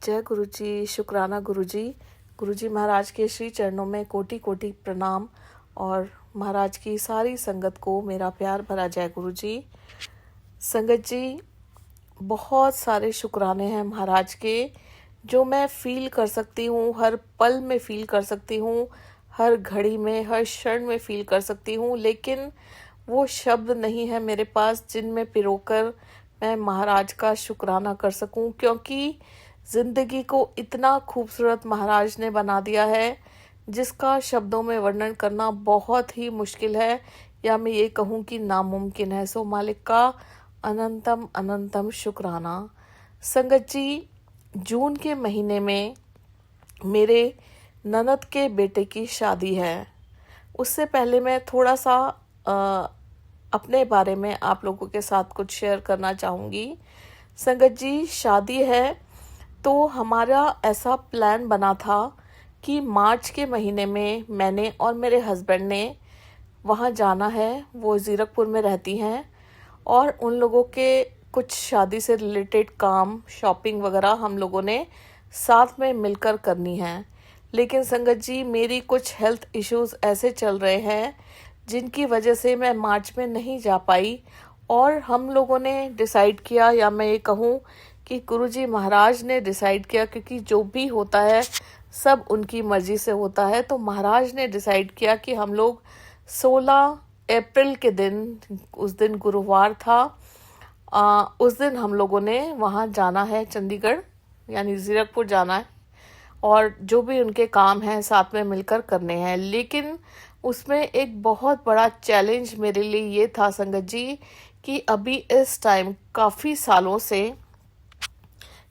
जय गुरु जी, शुक्राना गुरु जी। गुरु जी महाराज के श्री चरणों में कोटि कोटि प्रणाम और महाराज की सारी संगत को मेरा प्यार भरा जय गुरु जी। संगत जी, बहुत सारे शुक्राने हैं महाराज के, जो मैं फील कर सकती हूँ, हर पल में फील कर सकती हूँ, हर घड़ी में, हर क्षण में फील कर सकती हूँ, लेकिन वो शब्द नहीं है मेरे पास जिनमें पिरोकर मैं महाराज का शुक्राना कर सकूं, क्योंकि जिंदगी को इतना खूबसूरत महाराज ने बना दिया है जिसका शब्दों में वर्णन करना बहुत ही मुश्किल है, या मैं ये कहूँ कि नामुमकिन है। सो मालिक का अनंतम अनंतम शुक्राना। संगत जी, जून के महीने में मेरे ननद के बेटे की शादी है। उससे पहले मैं थोड़ा सा अपने बारे में आप लोगों के साथ कुछ शेयर करना चाहूँगी। संगत जी, शादी है तो हमारा ऐसा प्लान बना था कि मार्च के महीने में मैंने और मेरे हस्बैंड ने वहाँ जाना है। वो ज़ीरकपुर में रहती हैं और उन लोगों के कुछ शादी से रिलेटेड काम, शॉपिंग वगैरह हम लोगों ने साथ में मिलकर करनी है। लेकिन संगत जी, मेरी कुछ हेल्थ इश्यूज़ ऐसे चल रहे हैं जिनकी वजह से मैं मार्च में नहीं जा पाई, और हम लोगों ने डिसाइड किया, या मैं ये कहूँ कि गुरुजी महाराज ने डिसाइड किया, क्योंकि जो भी होता है सब उनकी मर्जी से होता है। तो महाराज ने डिसाइड किया कि हम लोग 16 अप्रैल के दिन, उस दिन गुरुवार था, उस दिन हम लोगों ने वहाँ जाना है, चंडीगढ़ यानी ज़ीरकपुर जाना है, और जो भी उनके काम हैं साथ में मिलकर करने हैं। लेकिन उसमें एक बहुत बड़ा चैलेंज मेरे लिए ये था संगत जी कि अभी इस टाइम काफ़ी सालों से,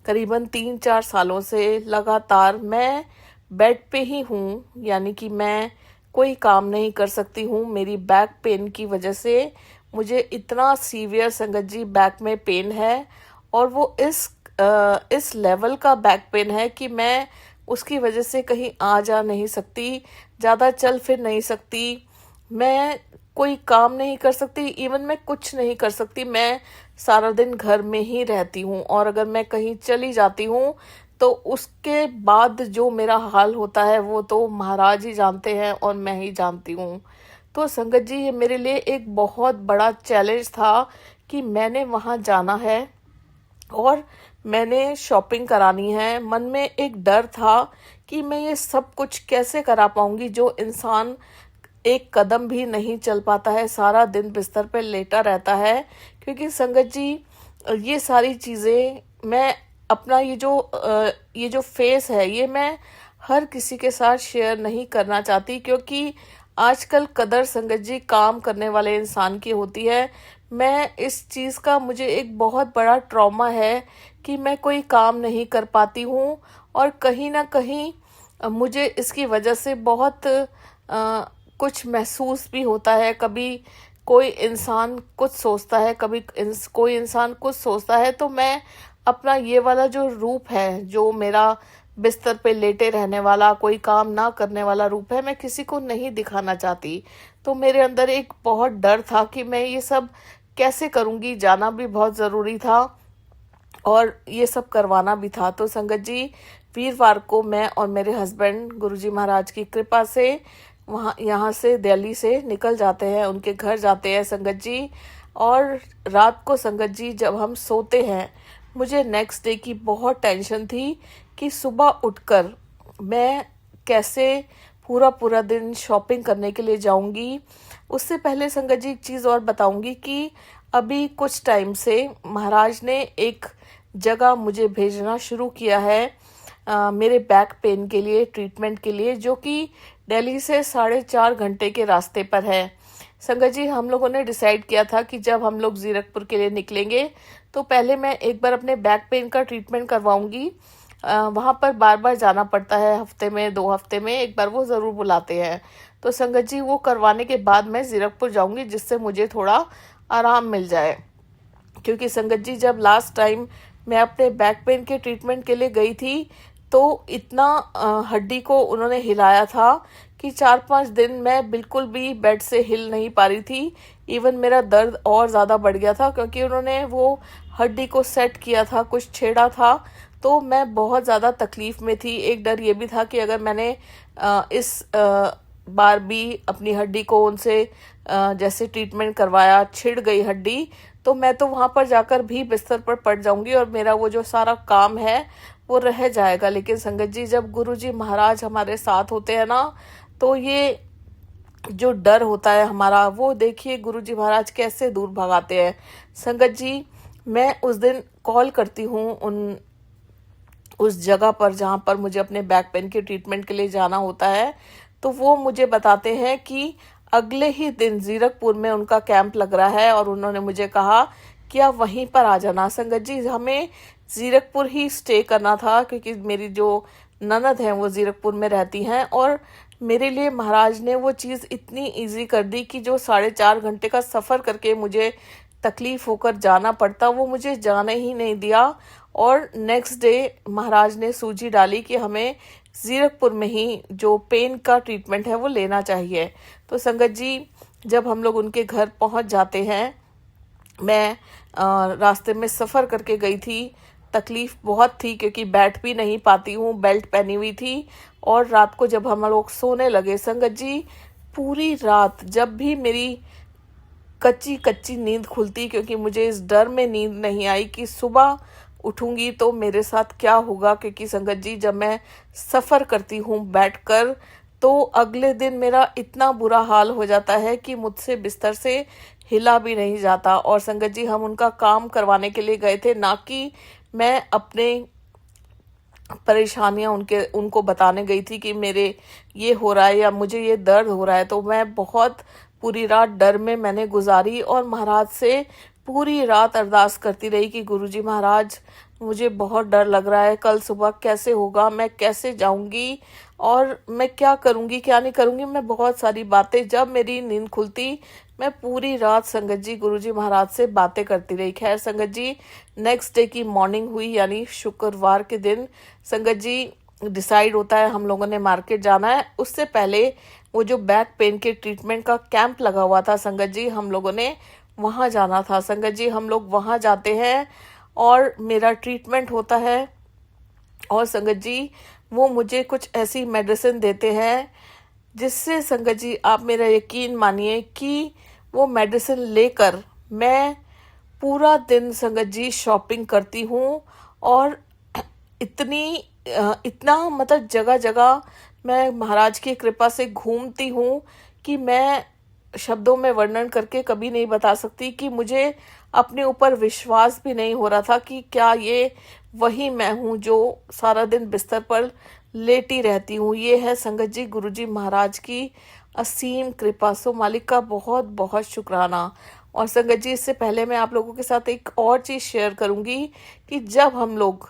करीबन 3-4 सालों से लगातार मैं बेड पे ही हूँ, यानी कि मैं कोई काम नहीं कर सकती हूँ। मेरी बैक पेन की वजह से मुझे इतना सीवियर संगत जी बैक में पेन है, और वो इस लेवल का बैक पेन है कि मैं उसकी वजह से कहीं आ जा नहीं सकती, ज़्यादा चल फिर नहीं सकती, मैं कोई काम नहीं कर सकती, इवन मैं कुछ नहीं कर सकती। मैं सारा दिन घर में ही रहती हूँ, और अगर मैं कहीं चली जाती हूँ तो उसके बाद जो मेरा हाल होता है वो तो महाराज ही जानते हैं और मैं ही जानती हूँ। तो संगत जी, ये मेरे लिए एक बहुत बड़ा चैलेंज था कि मैंने वहाँ जाना है और मैंने शॉपिंग करानी है। मन में एक डर था कि मैं ये सब कुछ कैसे करा पाऊंगी, जो इंसान एक कदम भी नहीं चल पाता है, सारा दिन बिस्तर पे लेटा रहता है। क्योंकि संगत जी, ये सारी चीज़ें मैं अपना ये जो फेस है, ये मैं हर किसी के साथ शेयर नहीं करना चाहती, क्योंकि आजकल कदर संगत जी काम करने वाले इंसान की होती है। मैं इस चीज़ का, मुझे एक बहुत बड़ा ट्रॉमा है कि मैं कोई काम नहीं कर पाती हूँ, और कहीं ना कहीं मुझे इसकी वजह से बहुत कुछ महसूस भी होता है। कभी कोई इंसान कुछ सोचता है, कभी कोई इंसान कुछ सोचता है। तो मैं अपना ये वाला जो रूप है, जो मेरा बिस्तर पे लेटे रहने वाला, कोई काम ना करने वाला रूप है, मैं किसी को नहीं दिखाना चाहती। तो मेरे अंदर एक बहुत डर था कि मैं ये सब कैसे करूँगी। जाना भी बहुत ज़रूरी था और ये सब करवाना भी था। तो संगत जी, वीरवार को मैं और मेरे हस्बैंड गुरुजी महाराज की कृपा से यहाँ से दिल्ली से निकल जाते हैं, उनके घर जाते हैं संगत जी। और रात को संगत जी जब हम सोते हैं, मुझे नेक्स्ट डे की बहुत टेंशन थी कि सुबह उठकर मैं कैसे पूरा दिन शॉपिंग करने के लिए जाऊंगी। उससे पहले संगत जी एक चीज़ और बताऊंगी कि अभी कुछ टाइम से महाराज ने एक जगह मुझे भेजना शुरू किया है मेरे बैक पेन के लिए, ट्रीटमेंट के लिए, जो कि दिल्ली से 4.5 घंटे के रास्ते पर है। संगत जी, हम लोगों ने डिसाइड किया था कि जब हम लोग ज़ीरकपुर के लिए निकलेंगे तो पहले मैं एक बार अपने बैक पेन का ट्रीटमेंट करवाऊंगी। वहाँ पर बार बार जाना पड़ता है, हफ्ते में 2 हफ्ते में एक बार वो ज़रूर बुलाते हैं। तो संगत जी, वो करवाने के बाद मैं ज़ीरकपुर जाऊंगी, जिससे मुझे थोड़ा आराम मिल जाए। क्योंकि संगत जी, जब लास्ट टाइम मैं अपने बैक पेन के ट्रीटमेंट के लिए गई थी तो इतना हड्डी को उन्होंने हिलाया था कि 4-5 दिन मैं बिल्कुल भी बेड से हिल नहीं पा रही थी। इवन मेरा दर्द और ज़्यादा बढ़ गया था, क्योंकि उन्होंने वो हड्डी को सेट किया था, कुछ छेड़ा था, तो मैं बहुत ज़्यादा तकलीफ़ में थी। एक डर ये भी था कि अगर मैंने इस बार भी अपनी हड्डी को उनसे जैसे ट्रीटमेंट करवाया, छिड़ गई हड्डी, तो मैं तो वहाँ पर जाकर भी बिस्तर पर पड़ जाऊंगी और मेरा वो जो सारा काम है वो रह जाएगा। लेकिन संगत जी, जब गुरुजी महाराज हमारे साथ होते हैं ना, तो ये जो डर होता है हमारा, वो देखिए गुरुजी महाराज कैसे दूर भगाते हैं। संगत जी, मैं उस दिन कॉल करती हूँ उस जगह पर जहाँ पर मुझे अपने बैक पेन के ट्रीटमेंट के लिए जाना होता है, तो वो मुझे बताते हैं कि अगले ही दिन जीरकपुर में उनका कैंप लग रहा है और उन्होंने मुझे कहा कि आप वहीं पर आ जाना। संगत जी, हमें जीरकपुर ही स्टे करना था क्योंकि मेरी जो ननद है वो जीरकपुर में रहती हैं, और मेरे लिए महाराज ने वो चीज़ इतनी इजी कर दी कि जो 4.5 घंटे का सफ़र करके मुझे तकलीफ होकर जाना पड़ता, वो मुझे जाने ही नहीं दिया। और नेक्स्ट डे महाराज ने सूजी डाली कि हमें जीरकपुर में ही जो पेन का ट्रीटमेंट है वो लेना चाहिए। तो संगत जी, जब हम लोग उनके घर पहुंच जाते हैं, मैं रास्ते में सफ़र करके गई थी, तकलीफ़ बहुत थी क्योंकि बैठ भी नहीं पाती हूँ, बेल्ट पहनी हुई थी। और रात को जब हम लोग सोने लगे संगत जी, पूरी रात जब भी मेरी कच्ची कच्ची नींद खुलती, क्योंकि मुझे इस डर में नींद नहीं आई कि सुबह उठूंगी तो मेरे साथ क्या होगा। क्योंकि संगत जी, जब मैं सफ़र करती हूँ बैठकर, तो अगले दिन मेरा इतना बुरा हाल हो जाता है कि मुझसे बिस्तर से हिला भी नहीं जाता। और संगत जी, हम उनका काम करवाने के लिए गए थे, ना कि मैं अपने परेशानियां उनको बताने गई थी कि मेरे ये हो रहा है या मुझे ये दर्द हो रहा है। तो मैं बहुत पूरी रात डर में मैंने गुजारी और महाराज से पूरी रात अरदास करती रही कि गुरुजी महाराज, मुझे बहुत डर लग रहा है, कल सुबह कैसे होगा, मैं कैसे जाऊंगी और मैं क्या करूंगी क्या नहीं करूंगी। मैं बहुत सारी बातें, जब मेरी नींद खुलती मैं पूरी रात संगत जी गुरुजी महाराज से बातें करती रही। खैर संगत जी, नेक्स्ट डे की मॉर्निंग हुई, यानी शुक्रवार के दिन संगत जी डिसाइड होता है हम लोगों ने मार्केट जाना है। उससे पहले वो जो बैक पेन के ट्रीटमेंट का कैंप लगा हुआ था संगत जी, हम लोगों ने वहाँ जाना था। संगत जी, हम लोग वहाँ जाते हैं और मेरा ट्रीटमेंट होता है और संगत जी वो मुझे कुछ ऐसी मेडिसिन देते हैं जिससे संगत जी आप मेरा यकीन मानिए कि वो मेडिसिन लेकर मैं पूरा दिन संगत जी शॉपिंग करती हूँ। और इतना मतलब जगह जगह मैं महाराज की कृपा से घूमती हूँ कि मैं शब्दों में वर्णन करके कभी नहीं बता सकती कि मुझे अपने ऊपर विश्वास भी नहीं हो रहा था कि क्या ये वही मैं हूँ जो सारा दिन बिस्तर पर लेटी रहती हूँ। ये है संगत जी गुरुजी महाराज की असीम कृपा। सो मालिक का बहुत बहुत शुक्राना। और संगत जी, इससे पहले मैं आप लोगों के साथ एक और चीज़ शेयर करूँगी कि जब हम लोग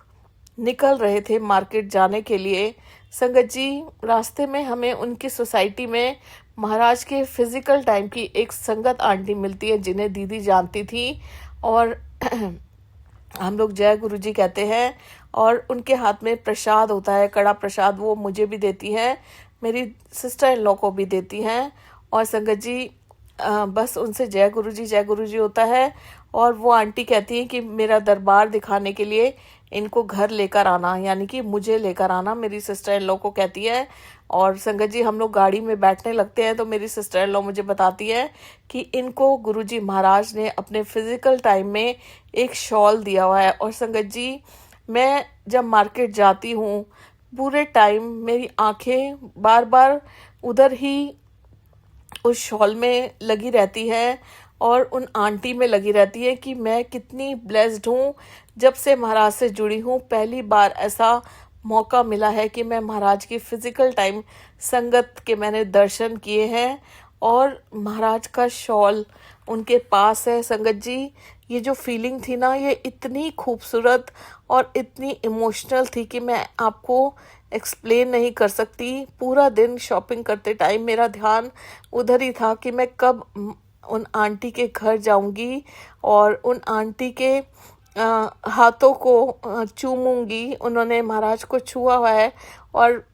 निकल रहे थे मार्केट जाने के लिए संगत जी, रास्ते में हमें उनकी सोसाइटी में महाराज के फिजिकल टाइम की एक संगत आंटी मिलती है जिन्हें दीदी जानती थी, और हम लोग जय गुरु जी कहते हैं। और उनके हाथ में प्रसाद होता है, कड़ा प्रसाद, वो मुझे भी देती हैं, मेरी सिस्टर इन लॉ को भी देती हैं। और संगत जी बस उनसे जय गुरु जी होता है। और वो आंटी कहती हैं कि मेरा दरबार दिखाने के लिए इनको घर लेकर आना, यानी कि मुझे लेकर आना, मेरी सिस्टर इन लॉ को कहती है। और संगत जी, हम लोग गाड़ी में बैठने लगते हैं तो मेरी सिस्टर इन लॉ मुझे बताती है कि इनको गुरुजी महाराज ने अपने फिजिकल टाइम में एक शॉल दिया हुआ है। और संगत जी, मैं जब मार्केट जाती हूँ पूरे टाइम मेरी आंखें बार बार उधर ही उस शॉल में लगी रहती है और उन आंटी में लगी रहती है कि मैं कितनी ब्लेस्ड हूँ। जब से महाराज से जुड़ी हूँ पहली बार ऐसा मौका मिला है कि मैं महाराज की फिजिकल टाइम संगत के मैंने दर्शन किए हैं और महाराज का शॉल उनके पास है। संगत जी, ये जो फीलिंग थी ना, ये इतनी खूबसूरत और इतनी इमोशनल थी कि मैं आपको एक्सप्लेन नहीं कर सकती। पूरा दिन शॉपिंग करते टाइम मेरा ध्यान उधर ही था कि मैं कब उन आंटी के घर जाऊंगी और उन आंटी के हाथों को चूमूंगी। उन्होंने महाराज को छुआ हुआ है और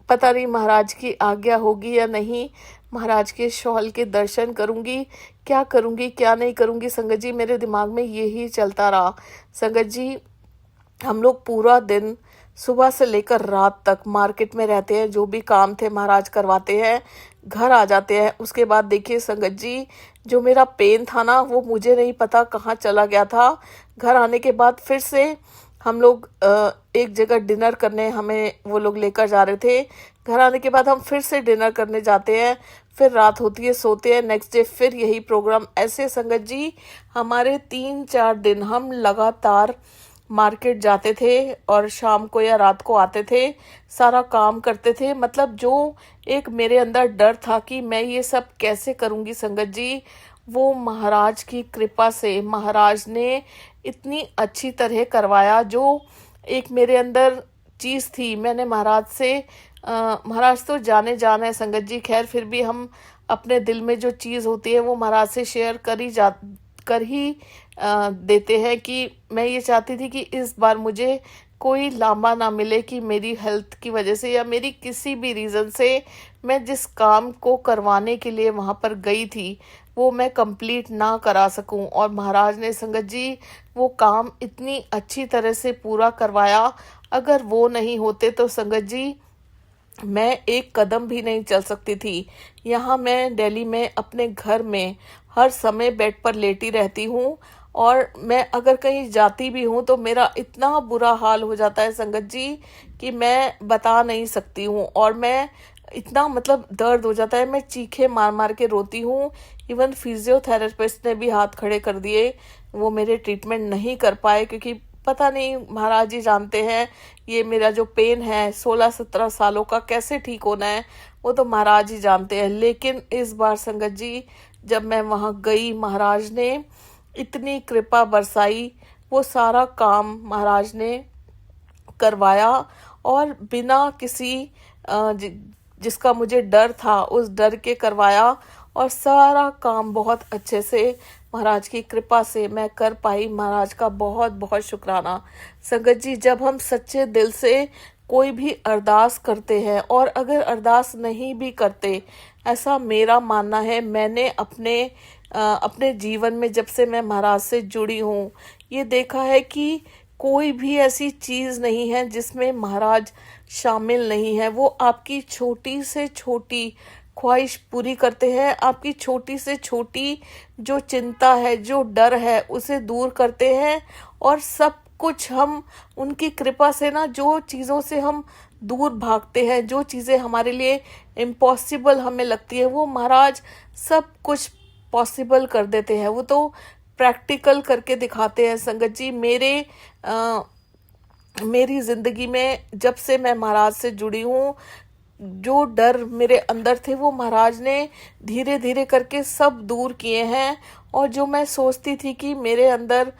पता नहीं महाराज की आज्ञा होगी या नहीं, महाराज के शॉल के दर्शन करूंगी, क्या करूंगी क्या नहीं करूंगी। संगत जी, मेरे दिमाग में यही चलता रहा। संगत जी, हम लोग पूरा दिन सुबह से लेकर रात तक मार्केट में रहते हैं, जो भी काम थे महाराज करवाते हैं, घर आ जाते हैं। उसके बाद देखिए संगत जी, जो मेरा पेन था ना वो मुझे नहीं पता कहाँ चला गया था। घर आने के बाद फिर से हम लोग एक जगह डिनर करने हमें वो लोग लेकर जा रहे थे। घर आने के बाद हम फिर से डिनर करने जाते हैं, फिर रात होती है, सोते हैं, नेक्स्ट डे फिर यही प्रोग्राम। ऐसे संगत जी हमारे 3-4 दिन हम लगातार मार्केट जाते थे और शाम को या रात को आते थे, सारा काम करते थे। मतलब जो एक मेरे अंदर डर था कि मैं ये सब कैसे करूँगी संगत जी, वो महाराज की कृपा से महाराज ने इतनी अच्छी तरह करवाया। जो एक मेरे अंदर चीज़ थी, मैंने महाराज से महाराज तो जाने जान है संगत जी, खैर फिर भी हम अपने दिल में जो चीज़ होती है वो महाराज से शेयर कर ही देते हैं कि मैं ये चाहती थी कि इस बार मुझे कोई लांबा ना मिले कि मेरी हेल्थ की वजह से या मेरी किसी भी रीज़न से मैं जिस काम को करवाने के लिए वहाँ पर गई थी वो मैं कंप्लीट ना करा सकूं। और महाराज ने संगत जी वो काम इतनी अच्छी तरह से पूरा करवाया। अगर वो नहीं होते तो संगत जी मैं एक कदम भी नहीं चल सकती थी। यहाँ मैं दिल्ली में अपने घर में हर समय बेड पर लेटी रहती हूँ, और मैं अगर कहीं जाती भी हूँ तो मेरा इतना बुरा हाल हो जाता है संगत जी कि मैं बता नहीं सकती हूँ। और मैं इतना मतलब दर्द हो जाता है, मैं चीखे मार मार के रोती हूँ। इवन फिजियोथेरेपिस्ट ने भी हाथ खड़े कर दिए, वो मेरे ट्रीटमेंट नहीं कर पाए, क्योंकि पता नहीं महाराज जी जानते हैं ये मेरा जो पेन है 16-17 सालों का कैसे ठीक होना है, वो तो महाराज जी जानते हैं। लेकिन इस बार संगत जी जब मैं वहाँ गई, महाराज ने इतनी कृपा बरसाई, वो सारा काम महाराज ने करवाया और बिना किसी जिसका मुझे डर था उस डर के करवाया। और सारा काम बहुत अच्छे से महाराज की कृपा से मैं कर पाई। महाराज का बहुत बहुत शुक्राना। संगत जी जब हम सच्चे दिल से कोई भी अरदास करते हैं, और अगर अरदास नहीं भी करते, ऐसा मेरा मानना है, मैंने अपने जीवन में जब से मैं महाराज से जुड़ी हूँ ये देखा है कि कोई भी ऐसी चीज़ नहीं है जिसमें महाराज शामिल नहीं है। वो आपकी छोटी से छोटी ख्वाहिश पूरी करते हैं, आपकी छोटी से छोटी जो चिंता है, जो डर है, उसे दूर करते हैं। और सब कुछ हम उनकी कृपा से ना, जो चीज़ों से हम दूर भागते हैं, जो चीज़ें हमारे लिए इम्पॉसिबल हमें लगती है, वो महाराज सब कुछ पॉसिबल कर देते हैं। वो तो प्रैक्टिकल करके दिखाते हैं संगत जी। मेरी ज़िंदगी में जब से मैं महाराज से जुड़ी हूँ, जो डर मेरे अंदर थे वो महाराज ने धीरे धीरे करके सब दूर किए हैं। और जो मैं सोचती थी कि मेरे अंदर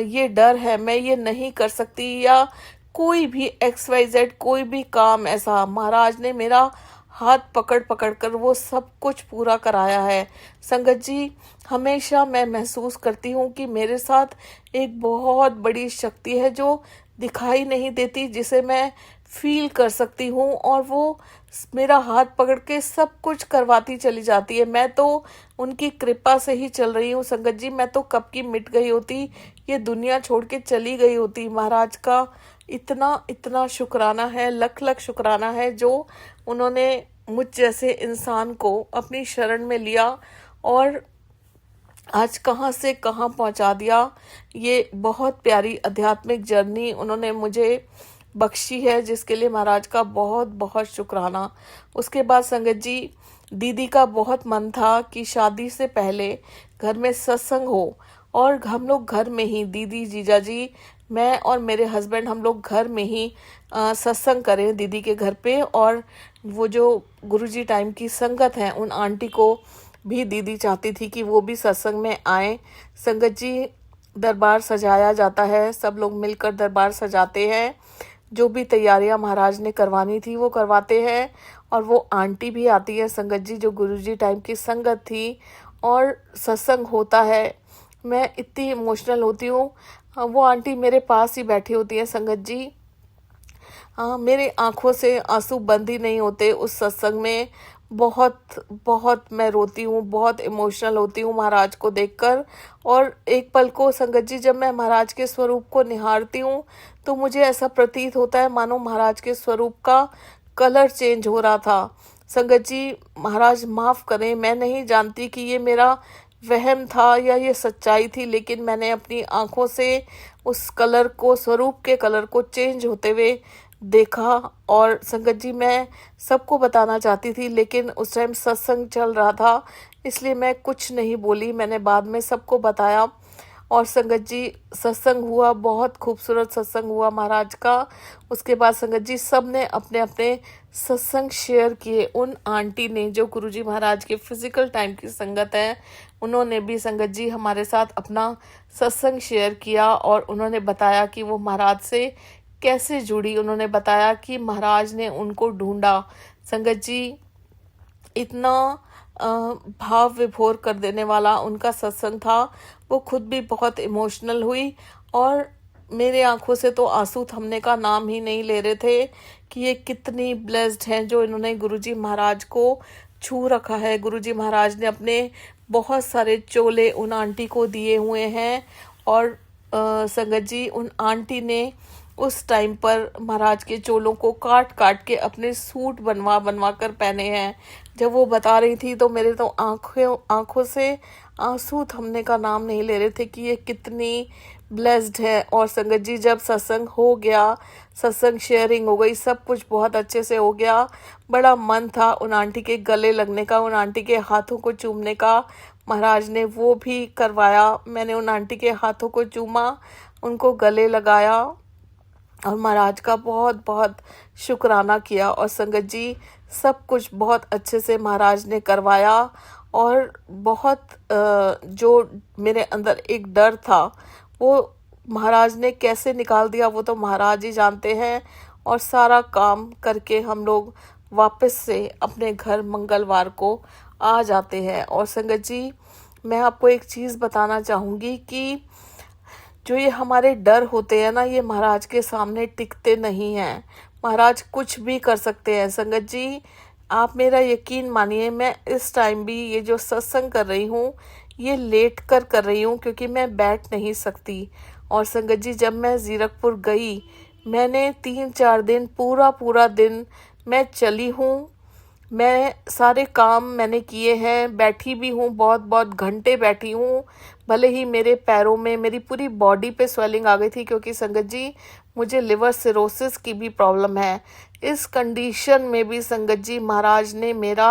ये डर है, मैं ये नहीं कर सकती, या कोई भी XYZ कोई भी काम ऐसा, महाराज ने मेरा हाथ पकड़ पकड़ कर वो सब कुछ पूरा कराया है। संगत जी हमेशा मैं महसूस करती हूँ कि मेरे साथ एक बहुत बड़ी शक्ति है जो दिखाई नहीं देती, जिसे मैं फील कर सकती हूँ, और वो मेरा हाथ पकड़ के सब कुछ करवाती चली जाती है। मैं तो उनकी कृपा से ही चल रही हूँ संगत जी। मैं तो कब की मिट गई होती, ये दुनिया छोड़ के चली गई होती। महाराज का इतना इतना शुक्राना है, लख लख शुक्राना है, जो उन्होंने मुझ जैसे इंसान को अपनी शरण में लिया और आज कहाँ से कहाँ पहुँचा दिया। ये बहुत प्यारी आध्यात्मिक जर्नी उन्होंने मुझे बख्शी है, जिसके लिए महाराज का बहुत बहुत शुक्राना। उसके बाद संगत जी दीदी का बहुत मन था कि शादी से पहले घर में सत्संग हो, और हम लोग घर में ही, दीदी, जीजा जी, मैं और मेरे हस्बैंड, हम लोग घर में ही सत्संग करें दीदी के घर पे। और वो जो गुरुजी टाइम की संगत हैं, उन आंटी को भी दीदी चाहती थी कि वो भी सत्संग में आए। संगत जी दरबार सजाया जाता है, सब लोग मिलकर दरबार सजाते हैं, जो भी तैयारियां महाराज ने करवानी थी वो करवाते हैं। और वो आंटी भी आती है संगत जी, जो गुरुजी टाइम की संगत थी, और सत्संग होता है। मैं इतनी इमोशनल होती हूँ। वो आंटी मेरे पास ही बैठी होती है संगत जी। मेरे आंखों से आंसू बंद ही नहीं होते उस सत्संग में। बहुत बहुत मैं रोती हूँ, बहुत इमोशनल होती हूँ महाराज को देखकर। और एक पल को संगत जी जब मैं महाराज के स्वरूप को निहारती हूँ तो मुझे ऐसा प्रतीत होता है मानो महाराज के स्वरूप का कलर चेंज हो रहा था। संगत जी महाराज माफ़ करें, मैं नहीं जानती कि ये मेरा वहम था या ये सच्चाई थी, लेकिन मैंने अपनी आंखों से उस कलर को, स्वरूप के कलर को चेंज होते हुए देखा। और संगत जी मैं सबको बताना चाहती थी, लेकिन उस टाइम सत्संग चल रहा था इसलिए मैं कुछ नहीं बोली। मैंने बाद में सबको बताया। और संगत जी सत्संग हुआ, बहुत खूबसूरत सत्संग हुआ महाराज का। उसके बाद संगत जी सब ने अपने अपने सत्संग शेयर किए। उन आंटी ने जो गुरुजी महाराज के फिजिकल टाइम की संगत है, उन्होंने भी संगत जी हमारे साथ अपना सत्संग शेयर किया और उन्होंने बताया कि वो महाराज से कैसे जुड़ी। उन्होंने बताया कि महाराज ने उनको ढूंढा। संगत जी इतना भाव विभोर कर देने वाला उनका सत्संग था। वो खुद भी बहुत इमोशनल हुई और मेरे आंखों से तो आंसू थमने का नाम ही नहीं ले रहे थे कि ये कितनी ब्लेस्ड हैं जो इन्होंने गुरुजी महाराज को छू रखा है। गुरुजी महाराज ने अपने बहुत सारे चोले उन आंटी को दिए हुए हैं। और संगत जी उन आंटी ने उस टाइम पर महाराज के चोलों को काट काट के अपने सूट बनवा बनवा कर पहने हैं। जब वो बता रही थी तो मेरे तो आंखों से आंसू थमने का नाम नहीं ले रहे थे कि ये कितनी ब्लेस्ड है। और संगत जी जब सत्संग हो गया, सत्संग शेयरिंग हो गई, सब कुछ बहुत अच्छे से हो गया। बड़ा मन था उन आंटी के गले लगने का, उन आंटी के हाथों को चूमने का। महाराज ने वो भी करवाया। मैंने उन आंटी के हाथों को चूमा, उनको गले लगाया और महाराज का बहुत बहुत शुक्राना किया। और संगत जी सब कुछ बहुत अच्छे से महाराज ने करवाया। और बहुत जो मेरे अंदर एक डर था वो महाराज ने कैसे निकाल दिया वो तो महाराज ही जानते हैं। और सारा काम करके हम लोग वापस से अपने घर मंगलवार को आ जाते हैं। और संगत जी मैं आपको एक चीज़ बताना चाहूँगी कि जो ये हमारे डर होते हैं ना, ये महाराज के सामने टिकते नहीं हैं। महाराज कुछ भी कर सकते हैं। संगत जी आप मेरा यकीन मानिए, मैं इस टाइम भी ये जो सत्संग कर रही हूँ ये लेट कर रही हूँ क्योंकि मैं बैठ नहीं सकती। और संगत जी जब मैं जीरकपुर गई, मैंने 3-4 दिन पूरा दिन मैं चली हूँ। मैं सारे काम मैंने किए हैं, बैठी भी हूँ, बहुत बहुत घंटे बैठी हूँ। भले ही मेरे पैरों में, मेरी पूरी बॉडी पे स्वेलिंग आ गई थी क्योंकि संगत जी मुझे लिवर सिरोसिस की भी प्रॉब्लम है। इस कंडीशन में भी संगत जी महाराज ने मेरा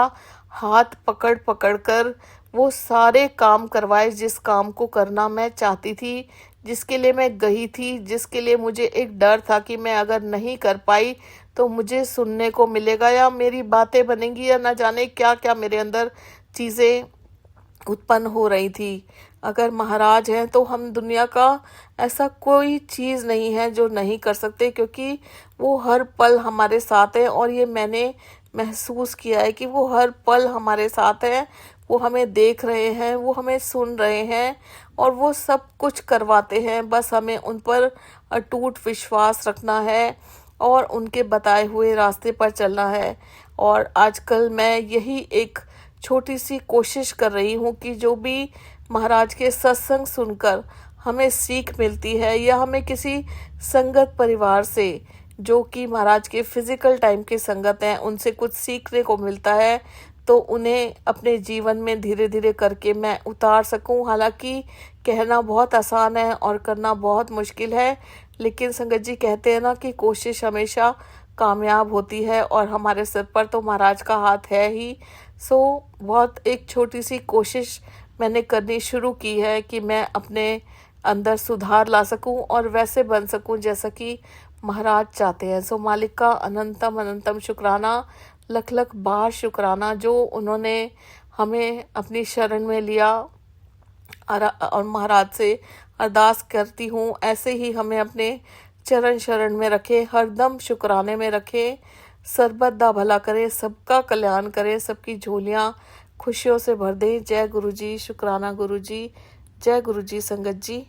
हाथ पकड़ पकड़ कर वो सारे काम करवाए जिस काम को करना मैं चाहती थी, जिसके लिए मैं गई थी, जिसके लिए मुझे एक डर था कि मैं अगर नहीं कर पाई तो मुझे सुनने को मिलेगा या मेरी बातें बनेंगी या ना जाने क्या क्या मेरे अंदर चीज़ें उत्पन्न हो रही थी। अगर महाराज हैं तो हम दुनिया का ऐसा कोई चीज़ नहीं है जो नहीं कर सकते, क्योंकि वो हर पल हमारे साथ हैं। और ये मैंने महसूस किया है कि वो हर पल हमारे साथ हैं। वो हमें देख रहे हैं, वो हमें सुन रहे हैं और वो सब कुछ करवाते हैं। बस हमें उन पर अटूट विश्वास रखना है और उनके बताए हुए रास्ते पर चलना है। और आजकल मैं यही एक छोटी सी कोशिश कर रही हूँ कि जो भी महाराज के सत्संग सुनकर हमें सीख मिलती है या हमें किसी संगत परिवार से जो कि महाराज के फिजिकल टाइम की संगत हैं उनसे कुछ सीखने को मिलता है, तो उन्हें अपने जीवन में धीरे धीरे करके मैं उतार सकूं। हालांकि कहना बहुत आसान है और करना बहुत मुश्किल है, लेकिन संगत जी कहते हैं ना कि कोशिश हमेशा कामयाब होती है और हमारे सिर पर तो महाराज का हाथ है ही। बहुत एक छोटी सी कोशिश मैंने करनी शुरू की है कि मैं अपने अंदर सुधार ला सकूं और वैसे बन सकूं जैसा कि महाराज चाहते हैं। मालिक का अनंतम अनंतम शुक्राना, लख लख बार शुक्राना जो उन्होंने हमें अपनी शरण में लिया। और महाराज से अरदास करती हूँ ऐसे ही हमें अपने चरण शरण में रखे, हरदम शुक्राने में रखे, सर्बत दा भला करे, सबका कल्याण करे, सबकी झोलियाँ खुशियों से भर दे। जय गुरु जी, शुक्राना गुरु जी, जय गुरु जी संगत जी।